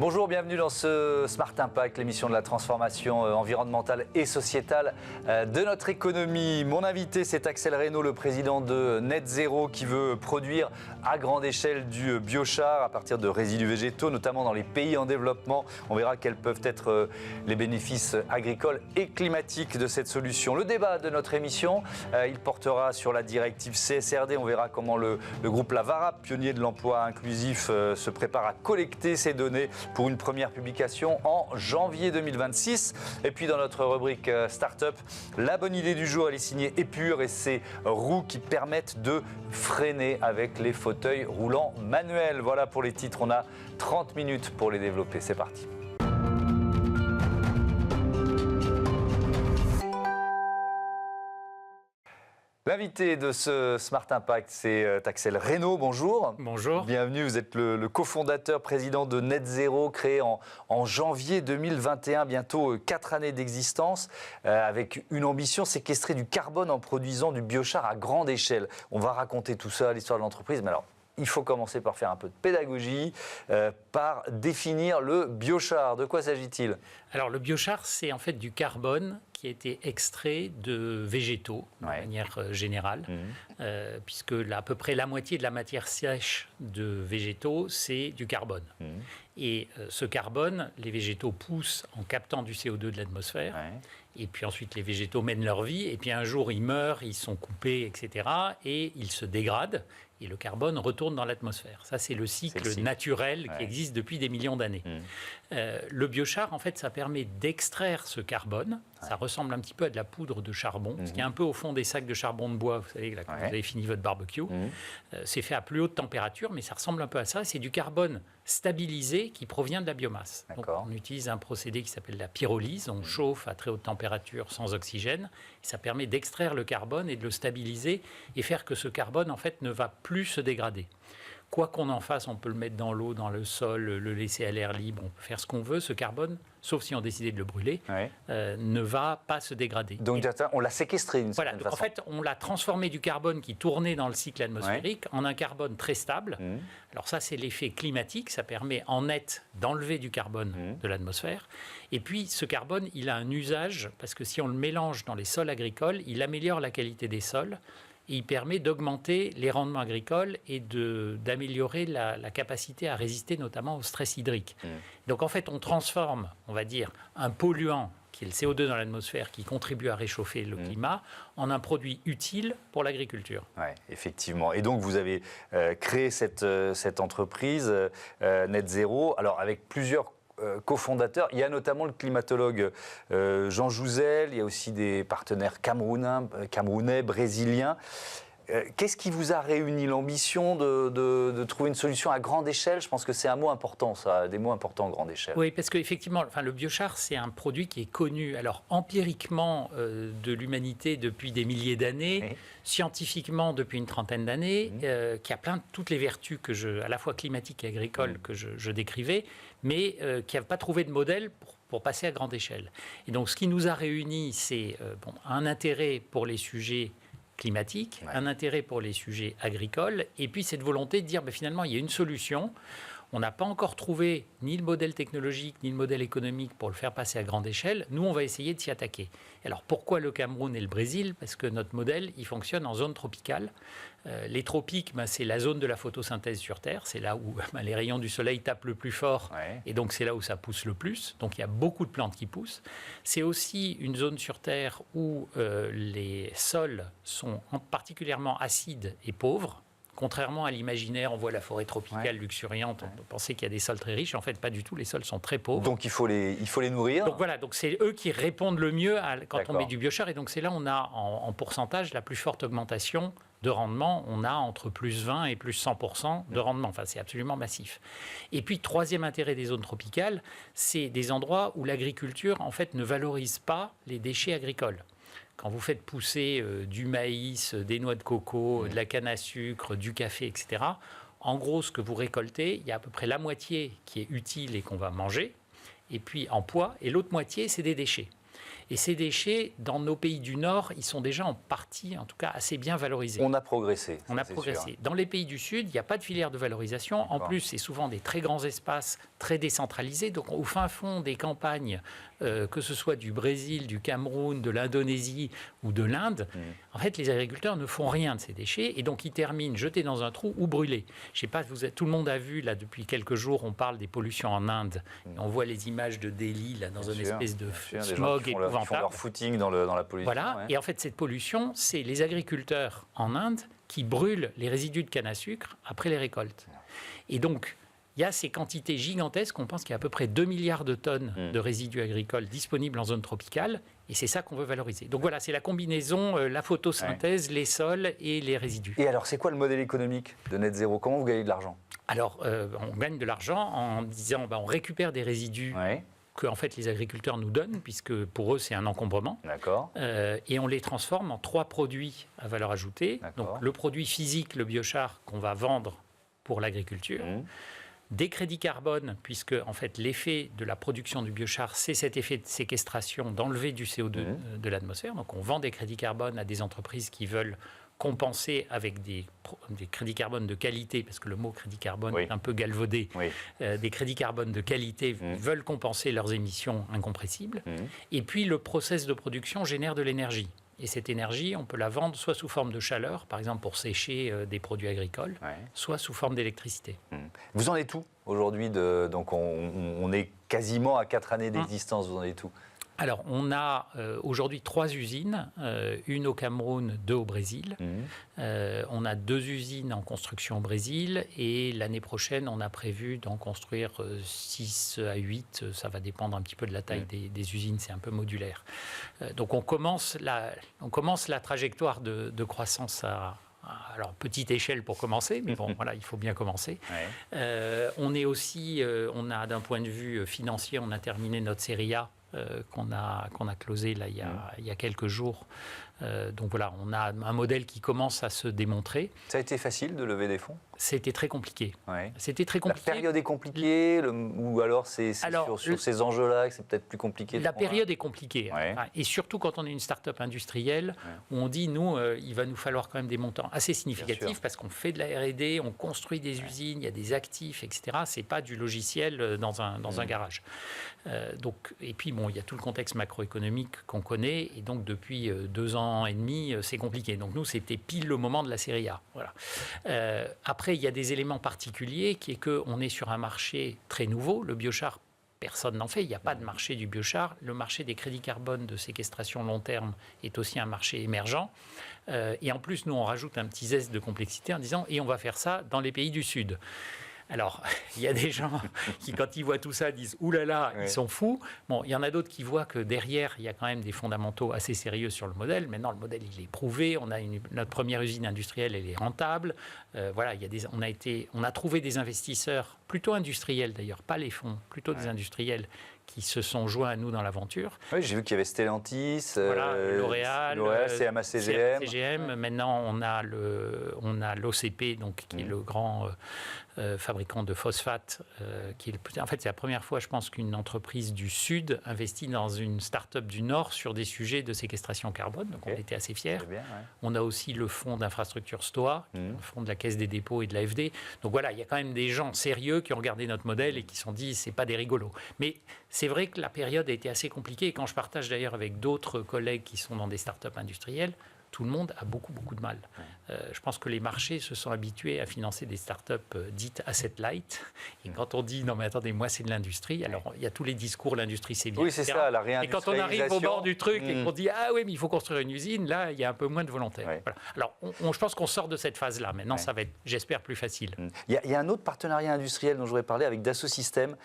Bonjour, bienvenue dans ce Smart Impact, l'émission de la transformation environnementale et sociétale de notre économie. Mon invité, c'est Axel Reynaud, le président de Net Zero, qui veut produire à grande échelle du biochar à partir de résidus végétaux, notamment dans les pays en développement. On verra quels peuvent être les bénéfices agricoles et climatiques de cette solution. Le débat de notre émission, il portera sur la directive CSRD. On verra comment le groupe Lavarab, pionnier de l'emploi inclusif, se prépare à collecter ces données pour une première publication en janvier 2026. Et puis dans notre rubrique Startup, la bonne idée du jour, elle est signée Épure et ses roues qui permettent de freiner avec les fauteuils roulants manuels. Voilà pour les titres, on a 30 minutes pour les développer. C'est parti. L'invité de ce Smart Impact, c'est Axel Reynaud. Bonjour. Bonjour. Bienvenue, vous êtes le cofondateur, président de Net Zero, créé en janvier 2021, bientôt 4 années d'existence, avec une ambition, séquestrer du carbone en produisant du biochar à grande échelle. On va raconter tout ça, l'histoire de l'entreprise, mais alors, il faut commencer par faire un peu de pédagogie, par définir le biochar. De quoi s'agit-il ? Alors le biochar, c'est en fait du carbone qui a été extrait de végétaux, de manière générale, puisque à peu près la moitié de la matière sèche de végétaux, c'est du carbone. Et ce carbone, les végétaux poussent en captant du CO2 de l'atmosphère, et puis ensuite les végétaux mènent leur vie, et puis un jour ils meurent, ils sont coupés, etc., et ils se dégradent, et le carbone retourne dans l'atmosphère. Ça, c'est le cycle naturel qui existe depuis des millions d'années. Le biochar, en fait, ça permet d'extraire ce carbone. Ça ressemble un petit peu à de la poudre de charbon, ce qui est un peu au fond des sacs de charbon de bois, vous savez, là, quand vous avez fini votre barbecue. C'est fait à plus haute température, mais ça ressemble un peu à ça. C'est du carbone stabilisé qui provient de la biomasse. Donc, on utilise un procédé qui s'appelle la pyrolyse. On chauffe à très haute température sans oxygène. Et ça permet d'extraire le carbone et de le stabiliser et faire que ce carbone, en fait, ne va plus se dégrader. Quoi qu'on en fasse, on peut le mettre dans l'eau, dans le sol, le laisser à l'air libre, on peut faire ce qu'on veut. Ce carbone, sauf si on décidait de le brûler, ne va pas se dégrader. Donc on l'a séquestré d'une certaine façon. En fait, on l'a transformé du carbone qui tournait dans le cycle atmosphérique en un carbone très stable. Alors ça, c'est l'effet climatique. Ça permet en net d'enlever du carbone de l'atmosphère. Et puis, ce carbone, il a un usage, parce que si on le mélange dans les sols agricoles, il améliore la qualité des sols. Et il permet d'augmenter les rendements agricoles et d'améliorer la capacité à résister notamment au stress hydrique. Donc en fait, on transforme, on va dire, un polluant qui est le CO2 dans l'atmosphère, qui contribue à réchauffer le climat, en un produit utile pour l'agriculture. Oui, effectivement. Et donc vous avez créé cette entreprise Net Zero, alors avec plusieurs cofondateurs. Il y a notamment le climatologue Jean Jouzel, il y a aussi des partenaires camerounais, brésiliens. Qu'est-ce qui vous a réuni? L'ambition de trouver une solution à grande échelle? Je pense que c'est un mot important, ça, des mots importants à grande échelle. Oui, parce qu'effectivement, le biochar, c'est un produit qui est connu, alors empiriquement de l'humanité depuis des milliers d'années, scientifiquement depuis une trentaine d'années, qui a toutes les vertus à la fois climatiques et agricoles que je décrivais, mais qui n'a pas trouvé de modèle pour passer à grande échelle. Et donc, ce qui nous a réunis, c'est un intérêt pour les sujets climatique, un intérêt pour les sujets agricoles, et puis cette volonté de dire finalement il y a une solution. On n'a pas encore trouvé ni le modèle technologique ni le modèle économique pour le faire passer à grande échelle. Nous, on va essayer de s'y attaquer. Alors pourquoi le Cameroun et le Brésil? Parce que notre modèle, il fonctionne en zone tropicale. Les tropiques, c'est la zone de la photosynthèse sur Terre. C'est là où les rayons du soleil tapent le plus fort. Et donc c'est là où ça pousse le plus. Donc il y a beaucoup de plantes qui poussent. C'est aussi une zone sur Terre où les sols sont particulièrement acides et pauvres. Contrairement à l'imaginaire, on voit la forêt tropicale luxuriante, on peut penser qu'il y a des sols très riches. En fait, pas du tout, les sols sont très pauvres. Donc il faut les nourrir. Donc voilà, c'est eux qui répondent le mieux quand on met du biochar. Et donc c'est là où on a en pourcentage la plus forte augmentation de rendement. On a entre plus 20 et plus 100% de rendement. Enfin, c'est absolument massif. Et puis, troisième intérêt des zones tropicales, c'est des endroits où l'agriculture, en fait, ne valorise pas les déchets agricoles. Quand vous faites pousser du maïs, des noix de coco, de la canne à sucre, du café, etc., en gros, ce que vous récoltez, il y a à peu près la moitié qui est utile et qu'on va manger, et puis en poids, et l'autre moitié, c'est des déchets. Et ces déchets, dans nos pays du Nord, ils sont déjà en partie, en tout cas, assez bien valorisés. On a progressé. On a progressé. Sûr. Dans les pays du Sud, il n'y a pas de filière de valorisation. En plus, c'est souvent des très grands espaces, très décentralisés. Donc, au fin fond des campagnes, que ce soit du Brésil, du Cameroun, de l'Indonésie ou de l'Inde, en fait, les agriculteurs ne font rien de ces déchets. Et donc, ils terminent jetés dans un trou ou brûlés. Je ne sais pas, tout le monde a vu, là, depuis quelques jours, on parle des pollutions en Inde. On voit les images de Delhi, là, dans une espèce de smog épouvantable. Ils font leur footing dans la pollution. Voilà. Ouais. Et en fait, cette pollution, c'est les agriculteurs en Inde qui brûlent les résidus de canne à sucre après les récoltes. Et donc, il y a ces quantités gigantesques. On pense qu'il y a à peu près 2 milliards de tonnes de résidus agricoles disponibles en zone tropicale. Et c'est ça qu'on veut valoriser. Donc voilà, c'est la combinaison, la photosynthèse, les sols et les résidus. Et alors, c'est quoi le modèle économique de Net Zero? Comment vous gagnez de l'argent? Alors, on gagne de l'argent en disant on récupère des résidus que en fait, les agriculteurs nous donnent, puisque pour eux, c'est un encombrement. D'accord. Et on les transforme en 3 produits à valeur ajoutée. Donc, le produit physique, le biochar, qu'on va vendre pour l'agriculture. Des crédits carbone, puisque en fait, l'effet de la production du biochar, c'est cet effet de séquestration, d'enlever du CO2 de l'atmosphère. Donc, on vend des crédits carbone à des entreprises qui veulent compenser avec des crédits carbone de qualité, parce que le mot crédit carbone est un peu galvaudé, des crédits carbone de qualité veulent compenser leurs émissions incompressibles. Et puis, le process de production génère de l'énergie. Et cette énergie, on peut la vendre soit sous forme de chaleur, par exemple pour sécher des produits agricoles, soit sous forme d'électricité. Vous en êtes où aujourd'hui? Donc on est quasiment à 4 années d'existence. Vous en êtes où? Alors, on a aujourd'hui 3 usines, une au Cameroun, 2 au Brésil. On a 2 usines en construction au Brésil et l'année prochaine, on a prévu d'en construire 6 à 8. Ça va dépendre un petit peu de la taille des usines, c'est un peu modulaire. Donc, on commence la trajectoire de croissance alors, petite échelle pour commencer, mais bon, voilà, il faut bien commencer. On est aussi, on a d'un point de vue financier, on a terminé notre série A qu'on a closé là, il y a quelques jours. Donc voilà, on a un modèle qui commence à se démontrer. Ça a été facile de lever des fonds? C'était très compliqué. C'était très compliqué. La période est compliquée ou alors c'est sur ces enjeux-là que c'est peut-être plus compliqué? La période est compliquée. Et surtout quand on est une start-up industrielle où on dit, nous, il va nous falloir quand même des montants assez significatifs parce qu'on fait de la R&D, on construit des usines, il y a des actifs, etc. Ce n'est pas du logiciel dans un garage. Donc, et puis, bon, il y a tout le contexte macroéconomique qu'on connaît. Et donc, depuis 2 ans et demi, c'est compliqué. Donc, nous, c'était pile le moment de la série A. Voilà. Après, il y a des éléments particuliers qui est qu'on est sur un marché très nouveau. Le biochar, personne n'en fait. Il n'y a pas de marché du biochar. Le marché des crédits carbone de séquestration long terme est aussi un marché émergent. Et en plus, nous, on rajoute un petit zeste de complexité en disant « et on va faire ça dans les pays du Sud ». Alors, il y a des gens qui, quand ils voient tout ça, disent « Ouh là là, ils sont fous ». Bon, il y en a d'autres qui voient que derrière, il y a quand même des fondamentaux assez sérieux sur le modèle. Maintenant, le modèle, il est prouvé. On a notre première usine industrielle, elle est rentable. Voilà, on a trouvé des investisseurs, plutôt industriels d'ailleurs, pas les fonds, plutôt des industriels qui se sont joints à nous dans l'aventure. Oui, j'ai vu qu'il y avait Stellantis, L'Oréal, CMA-CGM. Maintenant, on a l'OCP, donc qui est le grand fabricant de phosphate. En fait, c'est la première fois, je pense, qu'une entreprise du Sud investit dans une start-up du Nord sur des sujets de séquestration carbone. Donc, on était assez fiers. Bien, On a aussi le fonds d'infrastructure STOA, le fonds de la Caisse des dépôts et de l'AFD. Donc voilà, il y a quand même des gens sérieux qui ont regardé notre modèle et qui se sont dit, c'est pas des rigolos. Mais c'est vrai que la période a été assez compliquée. Et quand je partage d'ailleurs avec d'autres collègues qui sont dans des start-up industrielles, tout le monde a beaucoup de mal. Je pense que les marchés se sont habitués à financer des start-up dites asset light. Et quand on dit, non mais attendez, moi c'est de l'industrie, alors il y a tous les discours, l'industrie c'est bien. Oui, c'est ça, la réindustrialisation. Et quand on arrive au bord du truc et qu'on dit, ah oui, mais il faut construire une usine, là, il y a un peu moins de volontaires. Voilà. Alors, je pense qu'on sort de cette phase-là. Maintenant, ça va être, j'espère, plus facile. Il y a un autre partenariat industriel dont je voudrais parler avec Dassault Systèmes.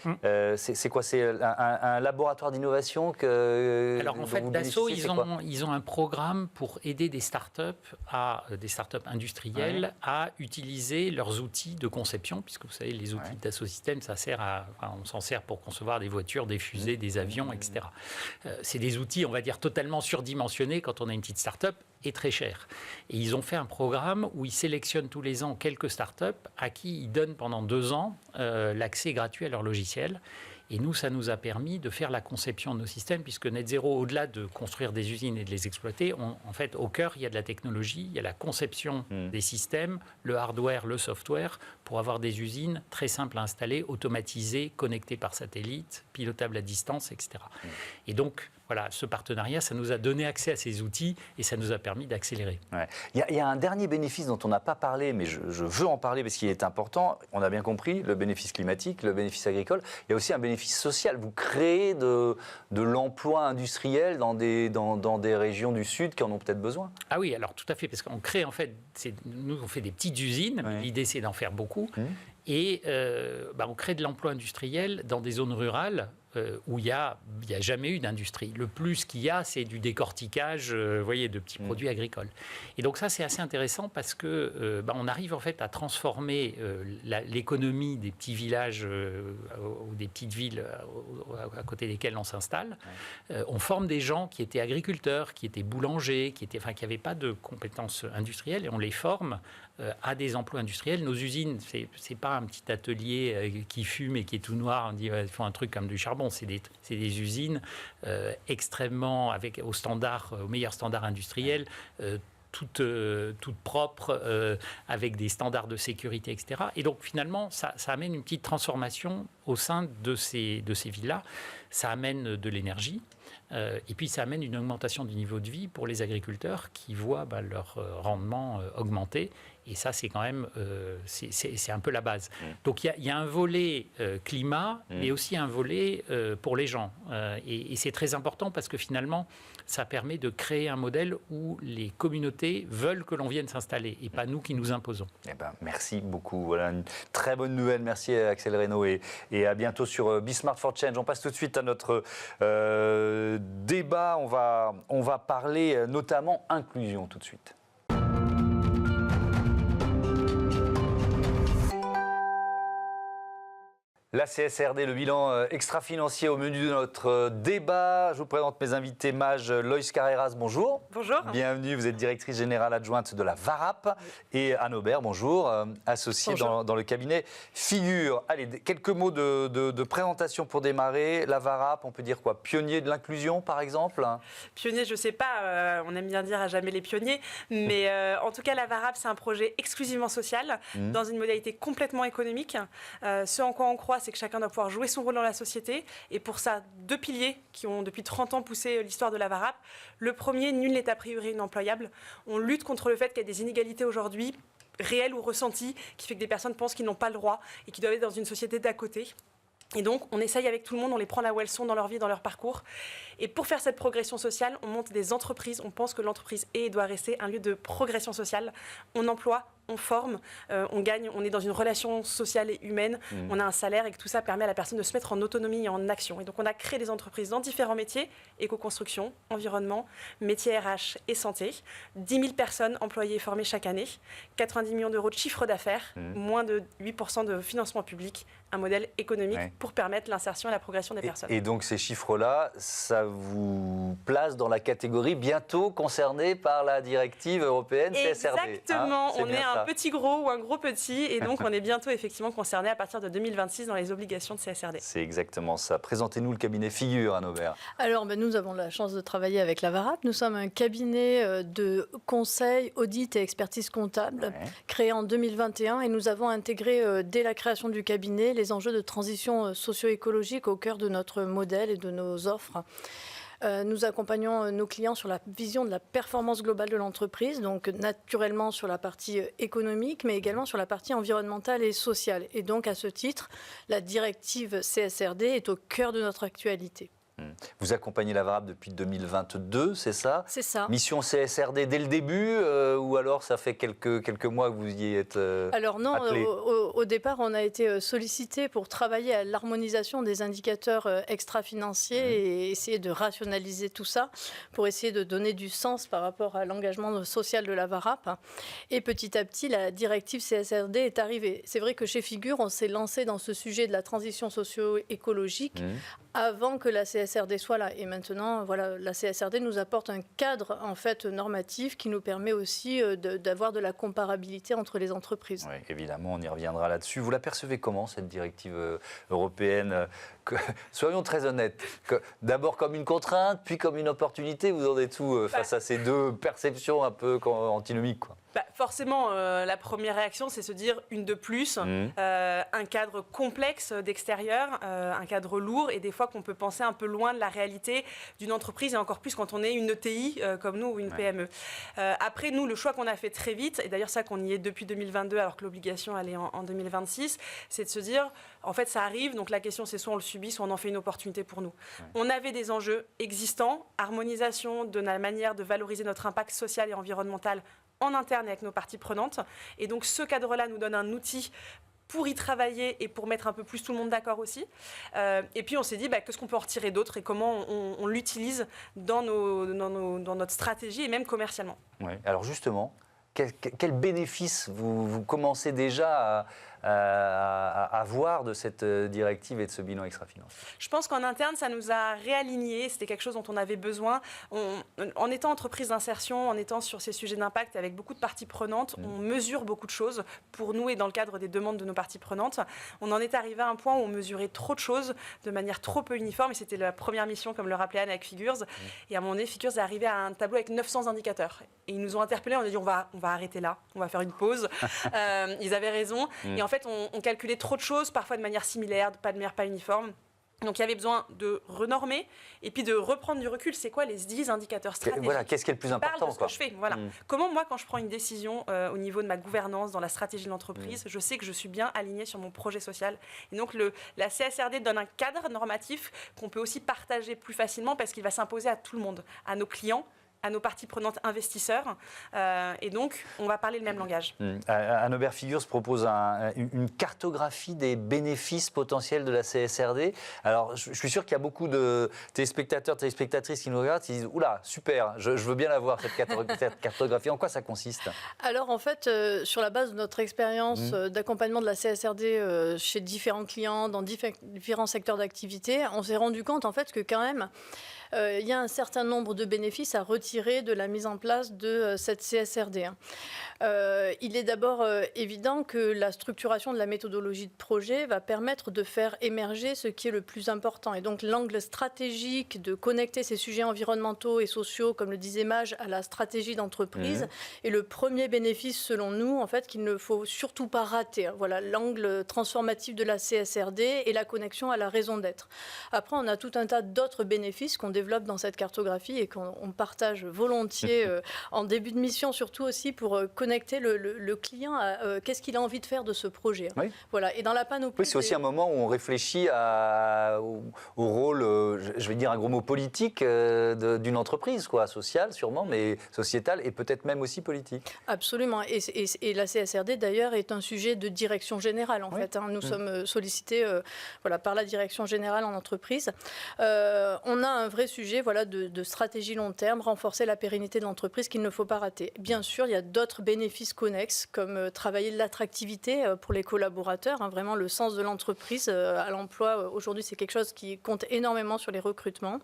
C'est quoi? C'est un laboratoire d'innovation que... Alors, en fait, Dassault, ils ont un programme pour aider des start-up industrielles à utiliser leurs outils de conception, puisque vous savez, les outils de Dassault Systèmes, on s'en sert pour concevoir des voitures, des fusées, des avions, etc. C'est des outils, on va dire, totalement surdimensionnés quand on a une petite start-up et très chers. Et ils ont fait un programme où ils sélectionnent tous les ans quelques start-up à qui ils donnent pendant 2 ans l'accès gratuit à leur logiciel. Et nous, ça nous a permis de faire la conception de nos systèmes, puisque Net Zero, au-delà de construire des usines et de les exploiter, en fait, au cœur, il y a de la technologie, il y a la conception des systèmes, le hardware, le software, pour avoir des usines très simples à installer, automatisées, connectées par satellite, pilotables à distance, etc. Et donc, voilà, ce partenariat, ça nous a donné accès à ces outils et ça nous a permis d'accélérer. Ouais. Il y a un dernier bénéfice dont on n'a pas parlé, mais je veux en parler parce qu'il est important. On a bien compris, le bénéfice climatique, le bénéfice agricole. Il y a aussi un bénéfice social. Vous créez de l'emploi industriel dans des régions du Sud qui en ont peut-être besoin. Ah oui, alors tout à fait, parce qu'on crée en fait, nous on fait des petites usines, mais l'idée c'est d'en faire beaucoup. Et on crée de l'emploi industriel dans des zones rurales où il n'y a jamais eu d'industrie. Le plus qu'il y a, c'est du décortiquage de petits produits agricoles. Et donc ça, c'est assez intéressant parce que on arrive en fait à transformer l'économie des petits villages ou des petites villes à côté desquelles on s'installe. On forme des gens qui étaient agriculteurs, qui étaient boulangers, qui n'avaient pas de compétences industrielles, et on les forme à des emplois industriels. Nos usines, c'est pas un petit atelier qui fume et qui est tout noir. On dit ils font un truc comme du charbon. C'est des usines extrêmement aux meilleurs standards industriels. Toutes propres, avec des standards de sécurité, etc. Et donc finalement, ça amène une petite transformation au sein de ces villes-là. Ça amène de l'énergie. Et puis ça amène une augmentation du niveau de vie pour les agriculteurs qui voient leur rendement augmenter. Et ça, c'est quand même c'est un peu la base. Donc il y a un volet climat, mais aussi un volet pour les gens. Et c'est très important parce que finalement, ça permet de créer un modèle où les communautés veulent que l'on vienne s'installer et pas nous qui nous imposons. Eh ben, merci beaucoup. Voilà une très bonne nouvelle. Merci Axel Reynaud et à bientôt sur Be Smart for Change. On passe tout de suite à notre débat. On va parler notamment inclusion tout de suite. La CSRD, le bilan extra-financier au menu de notre débat. Je vous présente mes invités. Maj Loïs Carreras, bonjour. Bonjour. Bienvenue, vous êtes directrice générale adjointe de la VARAP. Et Anne Aubert, bonjour, associée dans le cabinet Figure. Allez, quelques mots de présentation pour démarrer. La VARAP, on peut dire quoi? Pionnier de l'inclusion, par exemple? Pionnier, je ne sais pas, on aime bien dire à jamais les pionniers. Mais en tout cas, la VARAP, c'est un projet exclusivement social, dans une modalité complètement économique. Ce en quoi on croit, c'est que chacun doit pouvoir jouer son rôle dans la société. Et pour ça, deux piliers qui ont depuis 30 ans poussé l'histoire de la VARAP. Le premier, nul n'est a priori inemployable. On lutte contre le fait qu'il y a des inégalités aujourd'hui, réelles ou ressenties, qui fait que des personnes pensent qu'ils n'ont pas le droit et qu'ils doivent être dans une société d'à côté. Et donc, on essaye avec tout le monde, on les prend là où elles sont dans leur vie, dans leur parcours. Et pour faire cette progression sociale, on monte des entreprises. On pense que l'entreprise est et doit rester un lieu de progression sociale. On emploie, on forme, on gagne, on est dans une relation sociale et humaine, on a un salaire et que tout ça permet à la personne de se mettre en autonomie et en action. Et donc on a créé des entreprises dans différents métiers, éco-construction, environnement, métiers RH et santé, 10 000 personnes employées et formées chaque année, 90 millions d'euros de chiffre d'affaires, moins de 8% de financement public, un modèle économique pour permettre l'insertion et la progression des personnes. Et donc ces chiffres-là, ça vous place dans la catégorie bientôt concernée par la directive européenne CSRD. Exactement, on est un petit gros ou un gros petit, et donc on est bientôt effectivement concerné à partir de 2026 dans les obligations de CSRD. C'est exactement ça. Présentez-nous le cabinet Figure, Anne Aubert. Alors, nous avons la chance de travailler avec la VARAP. Nous sommes un cabinet de conseil, audit et expertise comptable créé en 2021, et nous avons intégré dès la création du cabinet les enjeux de transition socio-écologique au cœur de notre modèle et de nos offres. Nous accompagnons nos clients sur la vision de la performance globale de l'entreprise, donc naturellement sur la partie économique, mais également sur la partie environnementale et sociale. Et donc, à ce titre, la directive CSRD est au cœur de notre actualité. Vous accompagnez la VARAP depuis 2022, c'est ça? C'est ça. Mission CSRD dès le début ou alors ça fait quelques mois que vous y êtes Alors non, attelé. Au départ, on a été sollicité pour travailler à l'harmonisation des indicateurs extra-financiers et essayer de rationaliser tout ça pour essayer de donner du sens par rapport à l'engagement social de la VARAP. Et petit à petit, la directive CSRD est arrivée. C'est vrai que chez Figure, on s'est lancé dans ce sujet de la transition socio-écologique avant que la CSRD soit là. Et maintenant, voilà, la CSRD nous apporte un cadre en fait normatif qui nous permet aussi d'avoir de la comparabilité entre les entreprises. Oui, évidemment, on y reviendra là-dessus. Vous la percevez comment, cette directive européenne? soyons très honnêtes. D'abord comme une contrainte, puis comme une opportunité. Vous en êtes où face à ces deux perceptions un peu antinomiques, quoi? Forcément, la première réaction, c'est se dire une de plus, un cadre complexe d'extérieur, un cadre lourd, et des fois qu'on peut penser un peu loin de la réalité d'une entreprise, et encore plus quand on est une ETI comme nous ou une PME. Après, nous, le choix qu'on a fait très vite, et d'ailleurs ça qu'on y est depuis 2022 alors que l'obligation elle est en 2026, c'est de se dire, en fait ça arrive, donc la question c'est soit on le subit, soit on en fait une opportunité pour nous. On avait des enjeux existants, harmonisation de la manière de valoriser notre impact social et environnemental en interne et avec nos parties prenantes. Et donc ce cadre-là nous donne un outil pour y travailler et pour mettre un peu plus tout le monde d'accord aussi. Et puis on s'est dit, qu'est-ce qu'on peut en retirer d'autre et comment on l'utilise dans notre stratégie et même commercialement. Ouais. Alors justement, quel bénéfice vous commencez déjà à voir de cette directive et de ce bilan extra-financier? Je pense qu'en interne, ça nous a réalignés. C'était quelque chose dont on avait besoin. En étant entreprise d'insertion, en étant sur ces sujets d'impact avec beaucoup de parties prenantes, on mesure beaucoup de choses pour nous et dans le cadre des demandes de nos parties prenantes. On en est arrivé à un point où on mesurait trop de choses de manière trop peu uniforme. Et c'était la première mission, comme le rappelait Anne, avec Figures. Et à un moment donné, Figures est arrivé à un tableau avec 900 indicateurs. Et ils nous ont interpellés. On a dit, on va arrêter là. On va faire une pause. Ils avaient raison. Et en fait, on calculait trop de choses, parfois de manière similaire, pas de manière pas uniforme. Donc il y avait besoin de renormer et puis de reprendre du recul. C'est quoi les 10 indicateurs stratégiques? Voilà, qu'est-ce qui est le plus important, parle de ce que je fais. Voilà. Comment moi, quand je prends une décision au niveau de ma gouvernance, dans la stratégie de l'entreprise, je sais que je suis bien alignée sur mon projet social. Et donc la CSRD donne un cadre normatif qu'on peut aussi partager plus facilement parce qu'il va s'imposer à tout le monde, à nos clients, à nos parties prenantes investisseurs. Et donc, on va parler le même langage. Anne Aubert Figures propose une cartographie des bénéfices potentiels de la CSRD. Alors, je suis sûr qu'il y a beaucoup de téléspectateurs, téléspectatrices qui nous regardent, qui disent « Oula, super, je veux bien la voir, cette cartographie. » En quoi ça consiste? Alors, en fait, sur la base de notre expérience d'accompagnement de la CSRD chez différents clients, dans différents secteurs d'activité, on s'est rendu compte, en fait, que quand même, il y a un certain nombre de bénéfices à retirer de la mise en place de cette CSRD. Il est d'abord évident que la structuration de la méthodologie de projet va permettre de faire émerger ce qui est le plus important. Et donc l'angle stratégique de connecter ces sujets environnementaux et sociaux, comme le disait Maj, à la stratégie d'entreprise est le premier bénéfice, selon nous, en fait, qu'il ne faut surtout pas rater. Voilà l'angle transformatif de la CSRD et la connexion à la raison d'être. Après, on a tout un tas d'autres bénéfices qu'on développe dans cette cartographie et qu'on partage volontiers en début de mission, surtout aussi pour connecter le client à qu'est-ce qu'il a envie de faire de ce projet. Oui. Voilà. Et dans la panoplie... Oui, c'est aussi un moment où on réfléchit au rôle, je vais dire un gros mot, politique d'une entreprise, quoi, sociale sûrement, mais sociétale et peut-être même aussi politique. Absolument. Et la CSRD, d'ailleurs, est un sujet de direction générale, en fait. Nous sommes sollicités par la direction générale en entreprise. On a un vrai sujet de stratégie long terme, renforcer la pérennité de l'entreprise qu'il ne faut pas rater. Bien sûr, il y a d'autres bénéfices connexes, comme travailler de l'attractivité pour les collaborateurs, vraiment le sens de l'entreprise à l'emploi. Aujourd'hui, c'est quelque chose qui compte énormément sur les recrutements.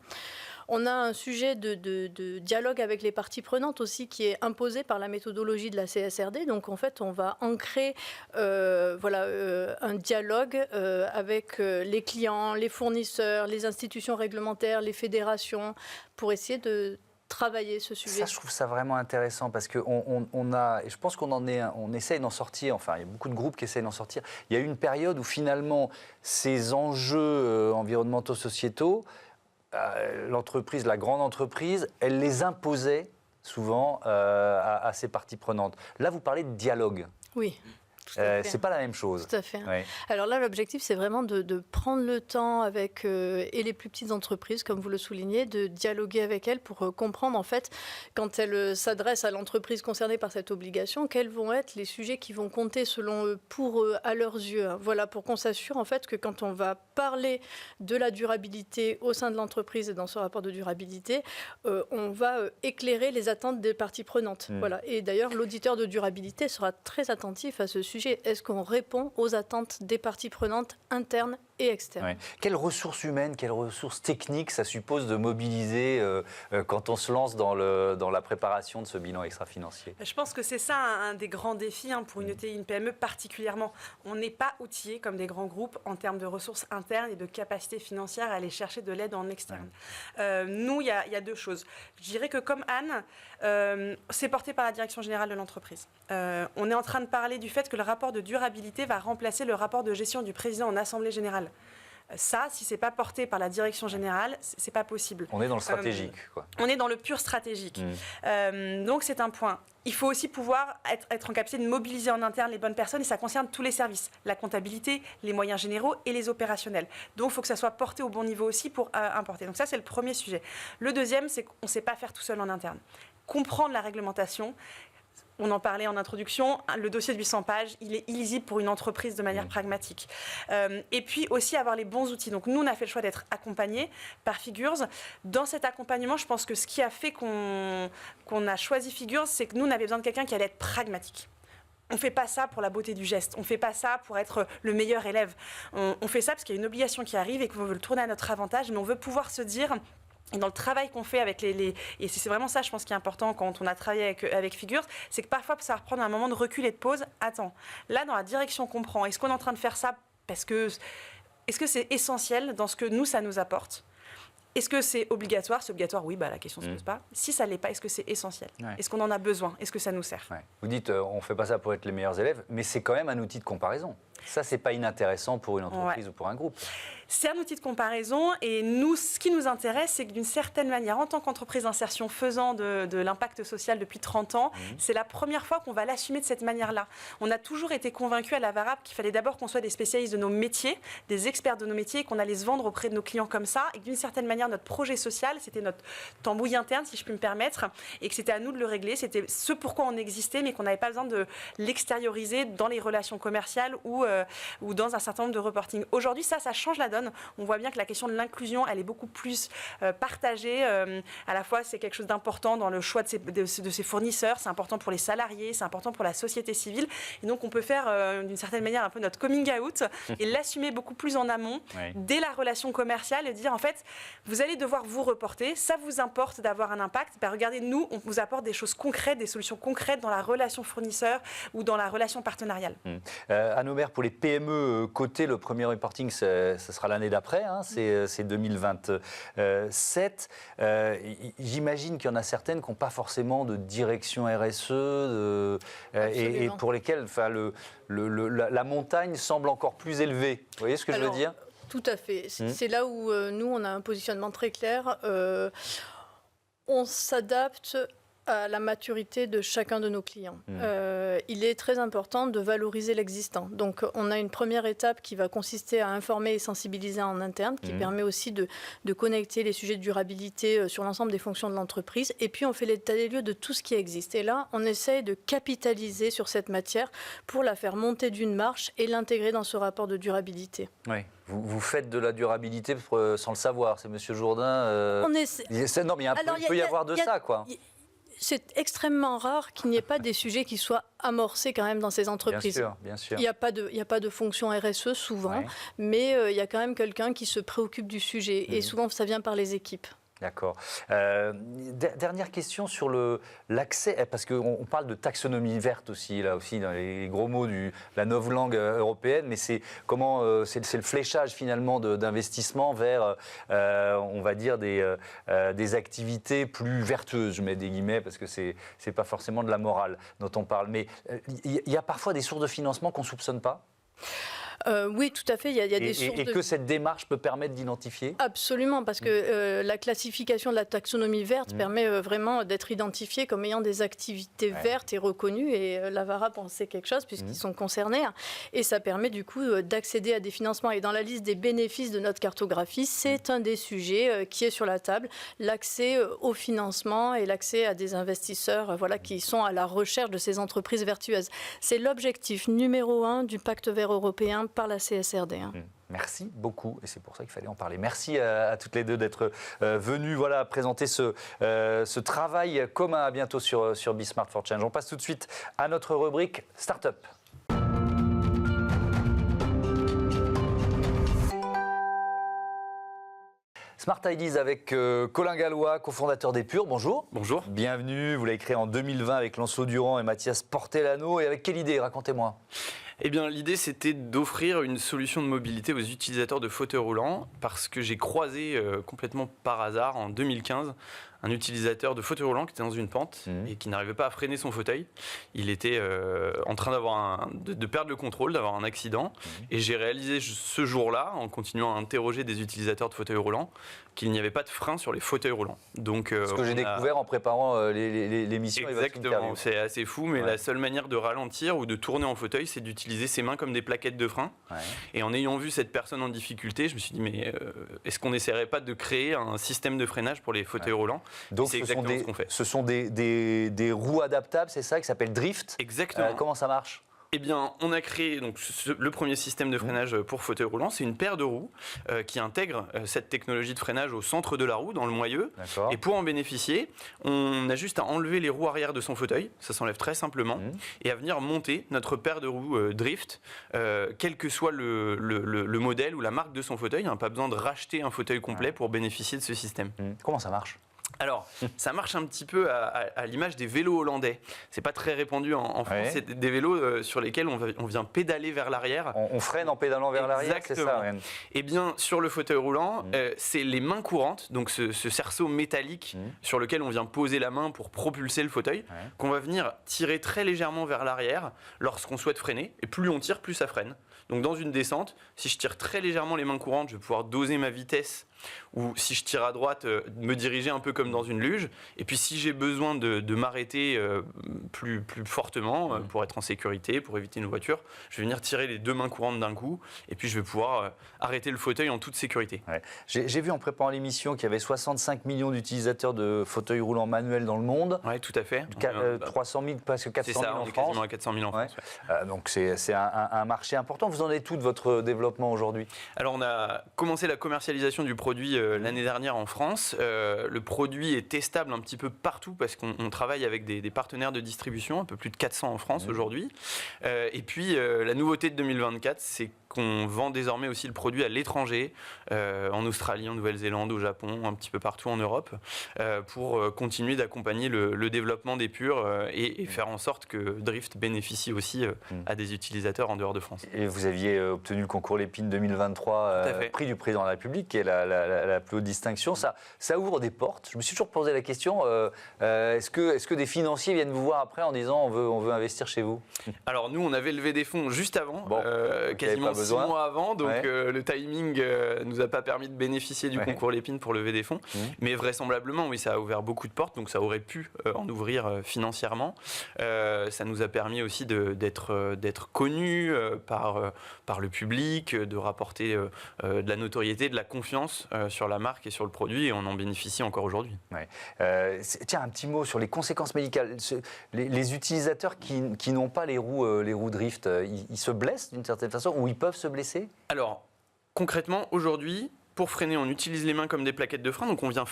On a un sujet de dialogue avec les parties prenantes aussi qui est imposé par la méthodologie de la CSRD. Donc en fait, on va ancrer un dialogue avec les clients, les fournisseurs, les institutions réglementaires, les fédérations pour essayer de travailler ce sujet. Ça, je trouve ça vraiment intéressant parce que et je pense on essaye d'en sortir. Enfin, il y a beaucoup de groupes qui essayent d'en sortir. Il y a eu une période où finalement ces enjeux environnementaux, sociétaux, l'entreprise, la grande entreprise, elle les imposait souvent à ses parties prenantes. Là, vous parlez de dialogue. Oui. C'est pas la même chose. Tout à fait. Oui. Alors là, l'objectif, c'est vraiment de prendre le temps avec et les plus petites entreprises, comme vous le soulignez, de dialoguer avec elles pour comprendre, en fait, quand elles s'adressent à l'entreprise concernée par cette obligation, quels vont être les sujets qui vont compter selon eux, pour eux, à leurs yeux. Voilà, pour qu'on s'assure, en fait, que quand on va parler de la durabilité au sein de l'entreprise et dans ce rapport de durabilité, on va éclairer les attentes des parties prenantes. Voilà. Et d'ailleurs, l'auditeur de durabilité sera très attentif à ce sujet. Est-ce qu'on répond aux attentes des parties prenantes internes et externes. Ouais. Quelles ressources humaines, quelles ressources techniques ça suppose de mobiliser quand on se lance dans la préparation de ce bilan extra-financier? Je pense que c'est ça un des grands défis pour une ETI, une PME particulièrement. On n'est pas outillé comme des grands groupes en termes de ressources internes et de capacité financière à aller chercher de l'aide en externe. Nous, il y a deux choses. Je dirais que comme Anne, c'est porté par la direction générale de l'entreprise. On est en train de parler du fait que le rapport de durabilité va remplacer le rapport de gestion du président en assemblée générale. Ça, si c'est pas porté par la direction générale, c'est pas possible. On est dans le stratégique, quoi. On est dans le pur stratégique. Donc c'est un point. Il faut aussi pouvoir être en capacité de mobiliser en interne les bonnes personnes et ça concerne tous les services, la comptabilité, les moyens généraux et les opérationnels. Donc il faut que ça soit porté au bon niveau aussi pour importer. Donc ça c'est le premier sujet. Le deuxième, c'est qu'on ne sait pas faire tout seul en interne. Comprendre la réglementation. On en parlait en introduction, le dossier de 800 pages, il est illisible pour une entreprise de manière pragmatique. Et puis aussi avoir les bons outils. Donc nous, on a fait le choix d'être accompagnés par Figures. Dans cet accompagnement, je pense que ce qui a fait qu'on a choisi Figures, c'est que nous, on avait besoin de quelqu'un qui allait être pragmatique. On ne fait pas ça pour la beauté du geste, on ne fait pas ça pour être le meilleur élève. On fait ça parce qu'il y a une obligation qui arrive et qu'on veut le tourner à notre avantage, mais on veut pouvoir se dire... Et dans le travail qu'on fait avec et c'est vraiment ça, je pense, qui est important quand on a travaillé avec Figures, c'est que parfois, ça va reprendre un moment de recul et de pause. Attends, là, dans la direction qu'on prend, est-ce qu'on est en train de faire ça parce que... Est-ce que c'est essentiel dans ce que nous, ça nous apporte ? Est-ce que c'est obligatoire ? C'est obligatoire, oui, la question ne se pose pas. Si ça ne l'est pas, est-ce que c'est essentiel ? Est-ce qu'on en a besoin ? Est-ce que ça nous sert ? Vous dites, on ne fait pas ça pour être les meilleurs élèves, mais c'est quand même un outil de comparaison. Ça, c'est pas inintéressant pour une entreprise ou pour un groupe. C'est un outil de comparaison et nous, ce qui nous intéresse, c'est que d'une certaine manière, en tant qu'entreprise d'insertion faisant de l'impact social depuis 30 ans, c'est la première fois qu'on va l'assumer de cette manière-là. On a toujours été convaincus à la VARAP qu'il fallait d'abord qu'on soit des spécialistes de nos métiers, des experts de nos métiers et qu'on allait se vendre auprès de nos clients comme ça et que d'une certaine manière, notre projet social, c'était notre tambouille interne, si je puis me permettre, et que c'était à nous de le régler. C'était ce pourquoi on existait, mais qu'on n'avait pas besoin de l'extérioriser dans les relations commerciales ou dans un certain nombre de reporting. Aujourd'hui, ça change la donne. On voit bien que la question de l'inclusion, elle est beaucoup plus partagée. À la fois, c'est quelque chose d'important dans le choix de ses fournisseurs, c'est important pour les salariés, c'est important pour la société civile. Et donc, on peut faire d'une certaine manière un peu notre coming out et l'assumer beaucoup plus en amont, dès la relation commerciale, et dire en fait, vous allez devoir vous reporter, ça vous importe d'avoir un impact. Regardez, nous, on vous apporte des choses concrètes, des solutions concrètes dans la relation fournisseur ou dans la relation partenariale. Anne Aubert, pour les PME cotées, le premier reporting, ce sera l'année d'après, c'est 2027. J'imagine qu'il y en a certaines qui n'ont pas forcément de direction RSE et pour lesquelles la montagne semble encore plus élevée. Vous voyez ce que je veux dire ? Tout à fait. C'est là où nous, on a un positionnement très clair. On s'adapte à la maturité de chacun de nos clients. Il est très important de valoriser l'existant. Donc, on a une première étape qui va consister à informer et sensibiliser en interne, qui permet aussi de connecter les sujets de durabilité sur l'ensemble des fonctions de l'entreprise. Et puis, on fait l'état des lieux de tout ce qui existe. Et là, on essaye de capitaliser sur cette matière pour la faire monter d'une marche et l'intégrer dans ce rapport de durabilité. Oui. Vous faites de la durabilité sans le savoir. C'est M. Jourdain. Non, mais il peut y avoir de ça, quoi. C'est extrêmement rare qu'il n'y ait pas des sujets qui soient amorcés quand même dans ces entreprises. Bien sûr. Il n'y a pas de fonction RSE souvent, mais il y a quand même quelqu'un qui se préoccupe du sujet. Et souvent, ça vient par les équipes. D'accord. Dernière question sur l'accès, parce qu'on parle de taxonomie verte aussi, là aussi, dans les gros mots de la novlangue européenne, mais c'est le fléchage finalement d'investissement vers, on va dire, des activités plus vertueuses, je mets des guillemets, parce que c'est pas forcément de la morale dont on parle. Mais il y a parfois des sources de financement qu'on ne soupçonne pas ? Oui, tout à fait. Il y a des sources que cette démarche peut permettre d'identifier ? Absolument, parce que la classification de la taxonomie verte permet vraiment d'être identifié comme ayant des activités vertes et reconnues. Et la VARAP en sait quelque chose puisqu'ils sont concernés. Et ça permet du coup d'accéder à des financements. Et dans la liste des bénéfices de notre cartographie, c'est un des sujets qui est sur la table, l'accès au financement et l'accès à des investisseurs qui sont à la recherche de ces entreprises vertueuses. C'est l'objectif numéro 1 du Pacte vert européen par la CSRD. Merci beaucoup, et c'est pour ça qu'il fallait en parler. Merci à toutes les deux d'être venues présenter ce travail commun. À bientôt sur Be Smart for Change. On passe tout de suite à notre rubrique Startup. Smart Ideas avec Colin Gallois, cofondateur d'Epure. Bonjour. Bonjour. Bienvenue. Vous l'avez créé en 2020 avec Lancelot Durand et Mathias Portellano. Et avec quelle idée? Racontez-moi. Eh bien, l'idée, c'était d'offrir une solution de mobilité aux utilisateurs de fauteuils roulants parce que j'ai croisé complètement par hasard en 2015 un utilisateur de fauteuil roulant qui était dans une pente et qui n'arrivait pas à freiner son fauteuil. Il était en train de perdre le contrôle, d'avoir un accident. Et j'ai réalisé ce jour-là, en continuant à interroger des utilisateurs de fauteuils roulants, qu'il n'y avait pas de frein sur les fauteuils roulants. Donc, ce que j'ai découvert en préparant l'émission. Exactement, c'est assez fou, mais la seule manière de ralentir ou de tourner en fauteuil, c'est d'utiliser ses mains comme des plaquettes de frein. Ouais. Et en ayant vu cette personne en difficulté, je me suis dit, mais est-ce qu'on n'essaierait pas de créer un système de freinage pour les fauteuils roulants? Donc c'est exactement ce qu'on fait. Ce sont des roues adaptables, c'est ça, qui s'appelle Drift. Exactement. Comment ça marche? Eh bien, on a créé donc, le premier système de freinage pour fauteuil roulant. C'est une paire de roues qui intègre cette technologie de freinage au centre de la roue, dans le moyeu. Et pour en bénéficier, on a juste à enlever les roues arrière de son fauteuil. Ça s'enlève très simplement. Et à venir monter notre paire de roues Drift, quel que soit le modèle ou la marque de son fauteuil. Pas besoin de racheter un fauteuil complet pour bénéficier de ce système. Comment ça marche? Alors, ça marche un petit peu à l'image des vélos hollandais. C'est pas très répandu en France. C'est des vélos sur lesquels on vient pédaler vers l'arrière. On freine en pédalant vers l'arrière, c'est ça? Eh bien, sur le fauteuil roulant, c'est les mains courantes, donc ce cerceau métallique sur lequel on vient poser la main pour propulser le fauteuil, qu'on va venir tirer très légèrement vers l'arrière lorsqu'on souhaite freiner. Et plus on tire, plus ça freine. Donc dans une descente, si je tire très légèrement les mains courantes, je vais pouvoir doser ma vitesse, ou si je tire à droite, me diriger un peu comme dans une luge. Et puis si j'ai besoin de m'arrêter plus fortement pour être en sécurité, pour éviter une voiture, je vais venir tirer les deux mains courantes d'un coup, et puis je vais pouvoir arrêter le fauteuil en toute sécurité. Ouais. J'ai vu en préparant l'émission qu'il y avait 65 millions d'utilisateurs de fauteuils roulants manuels dans le monde. Oui, tout à fait. 300 000, presque 400 000 en France. C'est ça, on est quasiment à 400 000 en France. Donc c'est un marché important. Vous en êtes tout de votre développement aujourd'hui? Alors on a commencé la commercialisation du produit l'année dernière en France. Le produit est testable un petit peu partout parce qu'on travaille avec des partenaires de distribution, un peu plus de 400 en France aujourd'hui. Et puis la nouveauté de 2024, c'est qu'on vend désormais aussi le produit à l'étranger, en Australie, en Nouvelle-Zélande, au Japon, un petit peu partout en Europe, pour continuer d'accompagner le développement d'Epure et faire en sorte que Drift bénéficie aussi à des utilisateurs en dehors de France. Et vous aviez obtenu le concours Lépine 2023, prix du président de la République, qui est la plus haute distinction. Ça ouvre des portes. Je me suis toujours posé la question, est-ce que des financiers viennent vous voir après en disant on veut investir chez vous? Alors nous, on avait levé des fonds juste avant, quasiment 6 mois avant, donc le timing nous a pas permis de bénéficier du concours Lépine pour lever des fonds. Mais vraisemblablement, oui, ça a ouvert beaucoup de portes, donc ça aurait pu en ouvrir financièrement. Ça nous a permis aussi d'être connus par le public, de rapporter de la notoriété, de la confiance sur la marque et sur le produit, et on en bénéficie encore aujourd'hui. Tiens, un petit mot sur les conséquences médicales. Les utilisateurs qui n'ont pas les roues Drift, ils se blessent d'une certaine façon, ou ils peuvent se blesser? Alors, concrètement, aujourd'hui, pour freiner, on utilise les mains comme des plaquettes de frein, donc on vient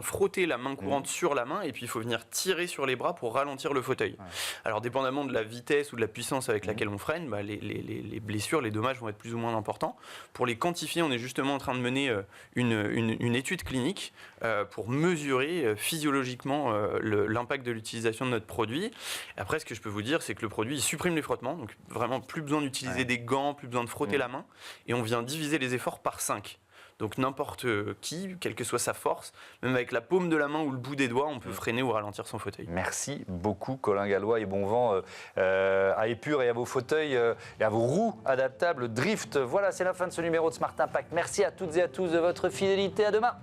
frotter la main courante sur la main, et puis il faut venir tirer sur les bras pour ralentir le fauteuil. Alors, dépendamment de la vitesse ou de la puissance avec laquelle on freine, les blessures, les dommages vont être plus ou moins importants. Pour les quantifier, on est justement en train de mener une étude clinique pour mesurer physiologiquement l'impact de l'utilisation de notre produit. Après, ce que je peux vous dire, c'est que le produit, il supprime les frottements, donc vraiment plus besoin d'utiliser des gants, plus besoin de frotter la main, et on vient diviser les efforts par 5. Donc n'importe qui, quelle que soit sa force, même avec la paume de la main ou le bout des doigts, on peut freiner ou ralentir son fauteuil. Merci beaucoup Colin Gallois, et bon vent à Epure et à vos fauteuils et à vos roues adaptables Drift. Voilà, c'est la fin de ce numéro de Smart Impact. Merci à toutes et à tous de votre fidélité. À demain.